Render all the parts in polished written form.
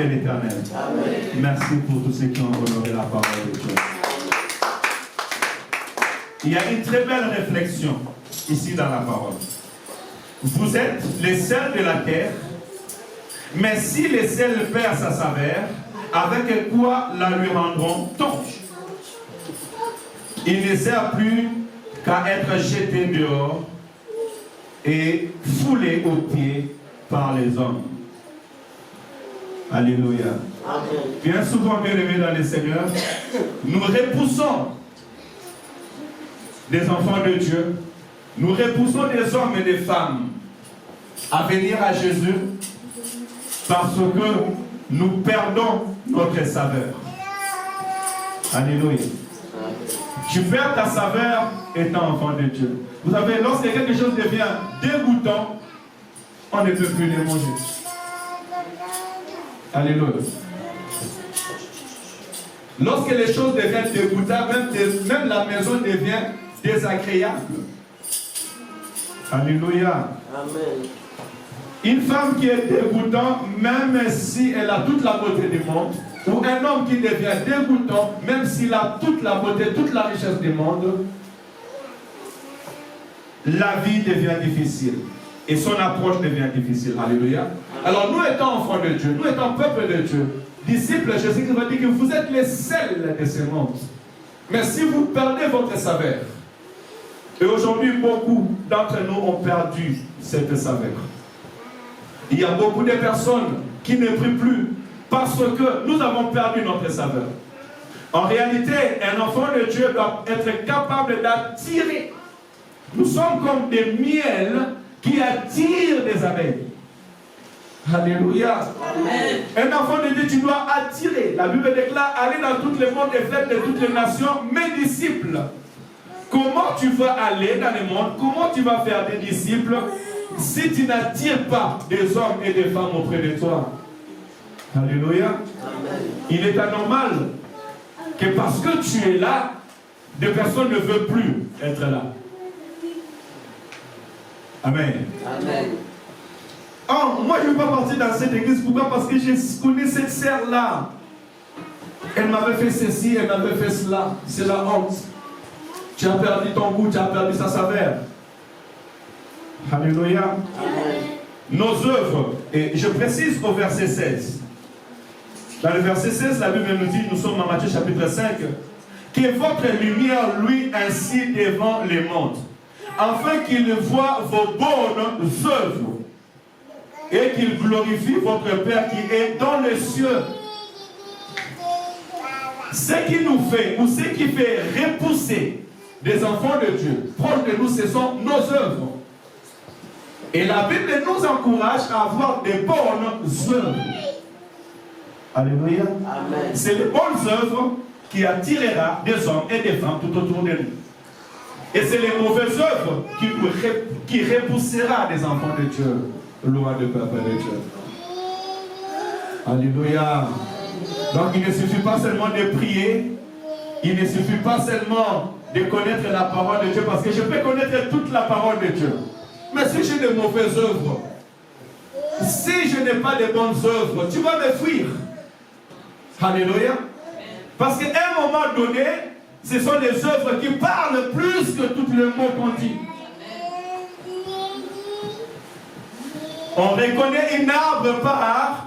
l'Éternel. Merci pour tous ceux qui ont honoré la parole de Dieu. Il y a une très belle réflexion ici dans la parole. Vous êtes les sels de la terre, mais si le sel perd sa saveur, avec quoi la lui rendront-on? Il ne sert plus qu'à être jeté dehors et foulé aux pieds par les hommes. Alléluia. Amen. Bien souvent, bien aimés dans le Seigneur, nous repoussons des enfants de Dieu, nous repoussons des hommes et des femmes à venir à Jésus parce que nous perdons notre saveur. Alléluia. Tu perds ta saveur étant enfant de Dieu. Vous savez, lorsque quelque chose devient dégoûtant, on ne peut plus les manger. Alléluia. Lorsque les choses deviennent dégoûtantes, même la maison devient désagréable. Alléluia. Amen. Une femme qui est dégoûtante, même si elle a toute la beauté du monde, ou un homme qui devient dégoûtant, même s'il a toute la beauté, toute la richesse du monde, la vie devient difficile. Et son approche devient difficile. Alléluia. Alors nous étant enfants de Dieu, nous étant peuple de Dieu, disciples, Jésus-Christ va dire que vous êtes les sels de ce monde. Mais si vous perdez votre saveur, et aujourd'hui beaucoup d'entre nous ont perdu cette saveur. Il y a beaucoup de personnes qui ne prient plus parce que nous avons perdu notre saveur. En réalité, un enfant de Dieu doit être capable d'attirer. Nous sommes comme des miels qui attirent des abeilles. Alléluia. Amen. Un enfant de Dieu, tu dois attirer. La Bible déclare, allez dans tout le monde et faites de toutes les nations mes disciples. Comment tu vas aller dans le monde? Comment tu vas faire des disciples si tu n'attires pas des hommes et des femmes auprès de toi? Alléluia. Amen. Il est anormal que parce que tu es là, des personnes ne veulent plus être là. Amen. Amen. Oh, moi je ne veux pas partir dans cette église. Pourquoi? Parce que je connais cette sœur-là. Elle m'avait fait ceci, elle m'avait fait cela. C'est la honte. Tu as perdu ton goût, tu as perdu sa saveur. Alléluia. Amen. Nos œuvres, et je précise au verset 16. Dans le verset 16, la Bible nous dit, nous sommes en Matthieu chapitre 5, que votre lumière luit ainsi devant les mondes, afin qu'ils voient vos bonnes œuvres et qu'ils glorifient votre Père qui est dans les cieux. Ce qui nous fait, ou ce qui fait repousser des enfants de Dieu proches de nous, ce sont nos œuvres. Et la Bible nous encourage à avoir des bonnes œuvres. Alléluia. Amen. C'est les bonnes œuvres qui attirera des hommes et des femmes tout autour de nous. Et c'est les mauvaises œuvres qui repoussera des enfants de Dieu, loin du peuple de Dieu. Alléluia. Donc il ne suffit pas seulement de prier, il ne suffit pas seulement de connaître la parole de Dieu, parce que je peux connaître toute la parole de Dieu. Mais si j'ai de mauvaises œuvres, si je n'ai pas de bonnes œuvres, tu vas me fuir. Alléluia. Parce qu'à un moment donné, ce sont des œuvres qui parlent plus que tous les mots qu'on dit. On reconnaît une arbre par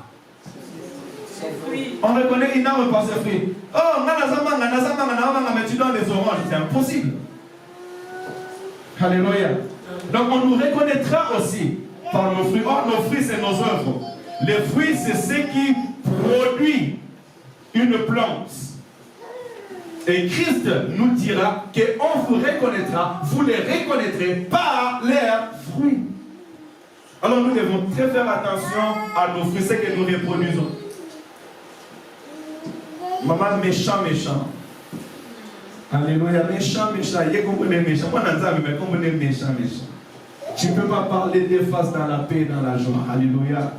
on reconnaît une arbre par ses fruits. Oh, mais tu donnes les oranges, c'est impossible. Alléluia. Donc on nous reconnaîtra aussi par nos fruits. Oh, nos fruits, c'est nos œuvres. Les fruits, c'est ce qui produit une plante. Et Christ nous dira qu'on vous reconnaîtra, vous les reconnaîtrez par leurs fruits. Alors nous devons très faire attention à nos fruits, ce que nous reproduisons. Maman méchant. Alléluia, méchant. Il y a comme des méchants. Moi, mais comme des méchants. Tu ne peux pas parler des faces dans la paix, dans la joie. Alléluia.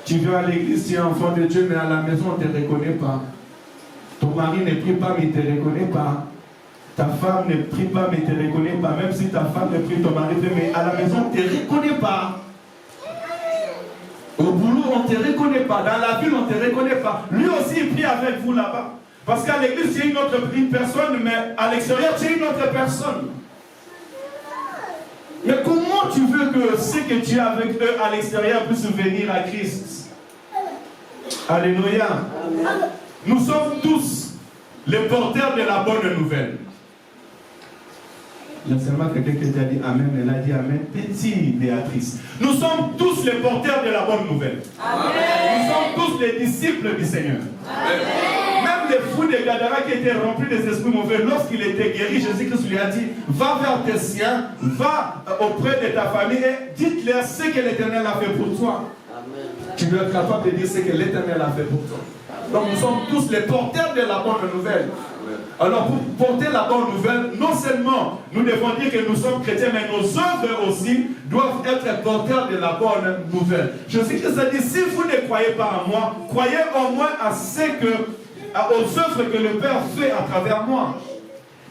Tu viens à l'église, tu es enfant de Dieu, mais à la maison, on ne te reconnaît pas. Ton mari ne prie pas, mais il ne te reconnaît pas. Ta femme ne prie pas, mais ne te reconnaît pas. Même si ta femme ne prie, ton mari prie, mais à la maison, on ne te reconnaît pas. Au boulot, on ne te reconnaît pas. Dans la ville, on ne te reconnaît pas. Lui aussi, il prie avec vous là-bas. Parce qu'à l'église, tu es une personne, mais à l'extérieur, tu es une autre personne. Mais comment tu veux que ceux que tu es avec eux à l'extérieur puissent venir à Christ? Alléluia. Nous sommes tous les porteurs de la bonne nouvelle. Il y a seulement quelqu'un qui a dit Amen, elle a dit Amen. Petit Béatrice. Nous sommes tous les porteurs de la bonne nouvelle. Amen. Nous sommes tous les disciples du Seigneur. Amen. Même les fous de Gadara qui étaient remplis des esprits mauvais, lorsqu'il était guéri, Jésus-Christ lui a dit va vers tes siens, va auprès de ta famille et dites-leur ce que l'Éternel a fait pour toi. Amen. Tu dois être capable de dire ce que l'Éternel a fait pour toi. Donc nous sommes tous les porteurs de la bonne nouvelle. Alors pour porter la bonne nouvelle, non seulement nous devons dire que nous sommes chrétiens, mais nos œuvres aussi doivent être porteurs de la bonne nouvelle. Jésus-Christ a dit, si vous ne croyez pas en moi, croyez au moins aux œuvres que le Père fait à travers moi.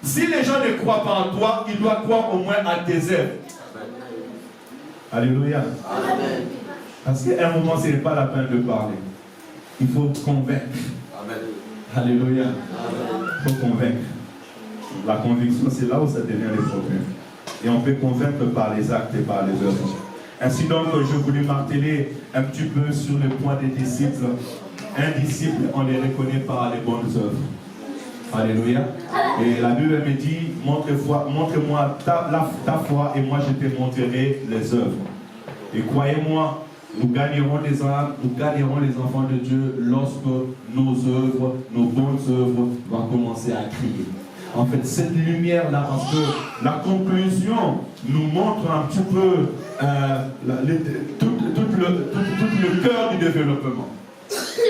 Si les gens ne croient pas en toi, ils doivent croire au moins à tes œuvres. Alléluia. Amen. Parce qu'à un moment, ce n'est pas la peine de parler. Il faut convaincre. Amen. Alléluia. Il faut convaincre. La conviction, c'est là où ça devient le problème. Et on peut convaincre par les actes et par les œuvres. Ainsi donc, je voulais marteler un petit peu sur le point des disciples. Un disciple, on les reconnaît par les bonnes œuvres. Alléluia. Et la Bible me dit, montre-moi ta foi et moi je te montrerai les œuvres. Et croyez-moi, nous gagnerons les âmes, nous gagnerons les enfants de Dieu lorsque nos œuvres, nos bonnes œuvres vont commencer à crier. En fait, cette lumière-là, parce que la conclusion nous montre un petit peu tout le cœur du développement.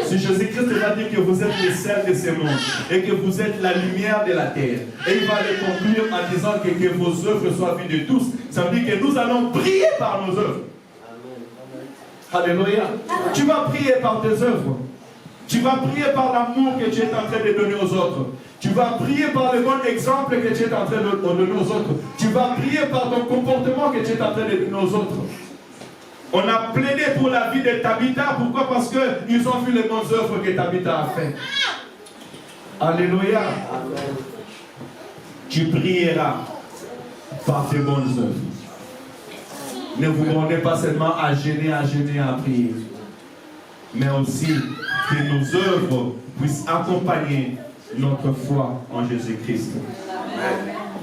Si Jésus-Christ va dire que vous êtes le sel de ce monde et que vous êtes la lumière de la terre, et il va le conclure en disant que vos œuvres soient vues de tous, ça veut dire que nous allons briller par nos œuvres. Alléluia. Tu vas prier par tes œuvres. Tu vas prier par l'amour que tu es en train de donner aux autres. Tu vas prier par le bon exemple que tu es en train de donner aux autres. Tu vas prier par ton comportement que tu es en train de donner aux autres. On a plaidé pour la vie de Tabitha. Pourquoi? Parce qu'ils ont vu les bonnes œuvres que Tabitha a faites. Alléluia. Amen. Tu prieras par tes bonnes œuvres. Ne vous demandez pas seulement à gêner, à prier. Mais aussi que nos œuvres puissent accompagner notre foi en Jésus-Christ.